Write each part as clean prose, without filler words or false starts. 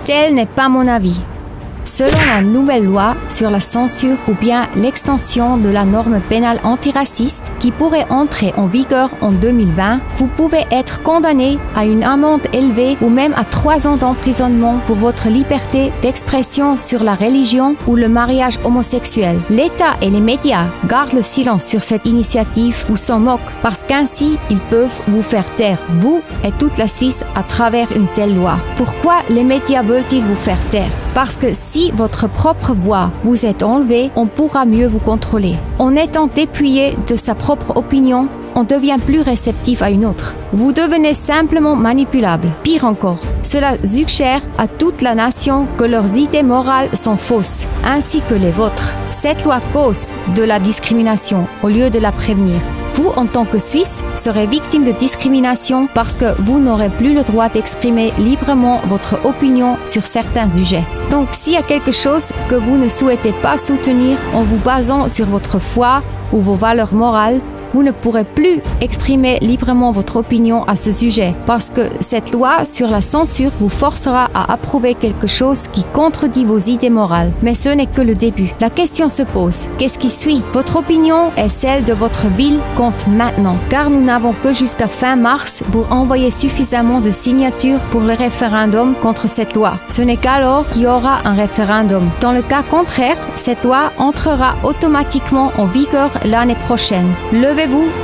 Tel n'est pas mon avis. Selon la nouvelle loi sur la censure ou bien l'extension de la norme pénale antiraciste qui pourrait entrer en vigueur en 2020, vous pouvez être condamné à une amende élevée ou même à 3 ans d'emprisonnement pour votre liberté d'expression sur la religion ou le mariage homosexuel. L'État et les médias gardent le silence sur cette initiative ou s'en moquent parce qu'ainsi ils peuvent vous faire taire, vous et toute la Suisse à travers une telle loi. Pourquoi les médias veulent-ils vous faire taire? Parce que si votre propre voix vous est enlevée, on pourra mieux vous contrôler. En étant dépouillé de sa propre opinion, on devient plus réceptif à une autre. Vous devenez simplement manipulable. Pire encore, cela suggère à toute la nation que leurs idées morales sont fausses, ainsi que les vôtres. Cette loi cause de la discrimination au lieu de la prévenir. Vous, en tant que Suisse, serez victime de discrimination parce que vous n'aurez plus le droit d'exprimer librement votre opinion sur certains sujets. Donc, s'il y a quelque chose que vous ne souhaitez pas soutenir en vous basant sur votre foi ou vos valeurs morales, vous ne pourrez plus exprimer librement votre opinion à ce sujet parce que cette loi sur la censure vous forcera à approuver quelque chose qui contredit vos idées morales. Mais ce n'est que le début. La question se pose, qu'est-ce qui suit? Votre opinion et celle de votre ville comptent maintenant, car nous n'avons que jusqu'à fin mars pour envoyer suffisamment de signatures pour le référendum contre cette loi. Ce n'est qu'alors qu'il y aura un référendum. Dans le cas contraire, cette loi entrera automatiquement en vigueur l'année prochaine. Levez-vous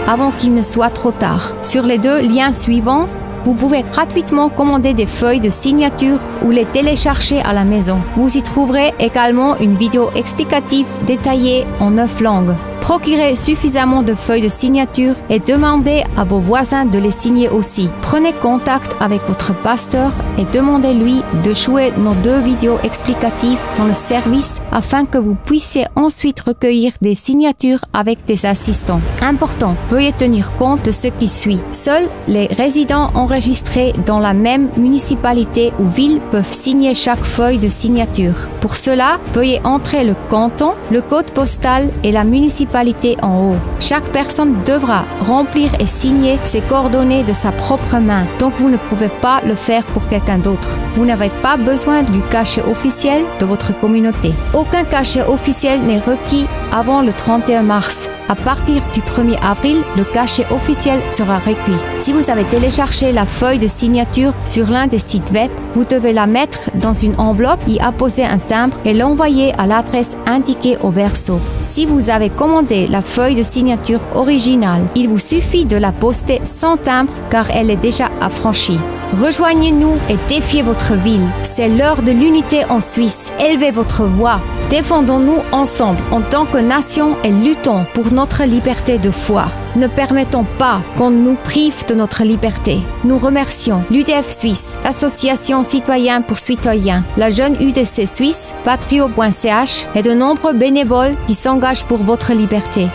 avant qu'il ne soit trop tard. Sur les 2 liens suivants, vous pouvez gratuitement commander des feuilles de signature ou les télécharger à la maison. Vous y trouverez également une vidéo explicative détaillée en 9 langues. Procurez suffisamment de feuilles de signature et demandez à vos voisins de les signer aussi. Prenez contact avec votre pasteur et demandez-lui de jouer nos 2 vidéos explicatives dans le service afin que vous puissiez ensuite recueillir des signatures avec des assistants. Important, veuillez tenir compte de ce qui suit. Seuls les résidents enregistrés dans la même municipalité ou ville peuvent signer chaque feuille de signature. Pour cela, veuillez entrer le canton, le code postal et la municipalité en haut. Chaque personne devra remplir et signer ses coordonnées de sa propre main, donc vous ne pouvez pas le faire pour quelqu'un d'autre. Vous n'avez pas besoin du cachet officiel de votre communauté. Aucun cachet officiel n'est requis avant le 31 mars. À partir du 1er avril, le cachet officiel sera requis. Si vous avez téléchargé la feuille de signature sur l'un des sites web, vous devez la mettre dans une enveloppe, y apposer un timbre et l'envoyer à l'adresse indiquée au verso. Si vous avez commandé la feuille de signature originale, il vous suffit de la poster sans timbre car elle est déjà affranchie. Rejoignez-nous et défiez votre ville. C'est l'heure de l'unité en Suisse. Élevez votre voix. Défendons-nous ensemble en tant que nation et luttons pour notre liberté de foi. Ne permettons pas qu'on nous prive de notre liberté. Nous remercions l'UDF Suisse, l'Association Citoyens pour Citoyens, la jeune UDC Suisse, patrio.ch et de nombreux bénévoles qui s'engagent pour votre liberté.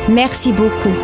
Merci beaucoup.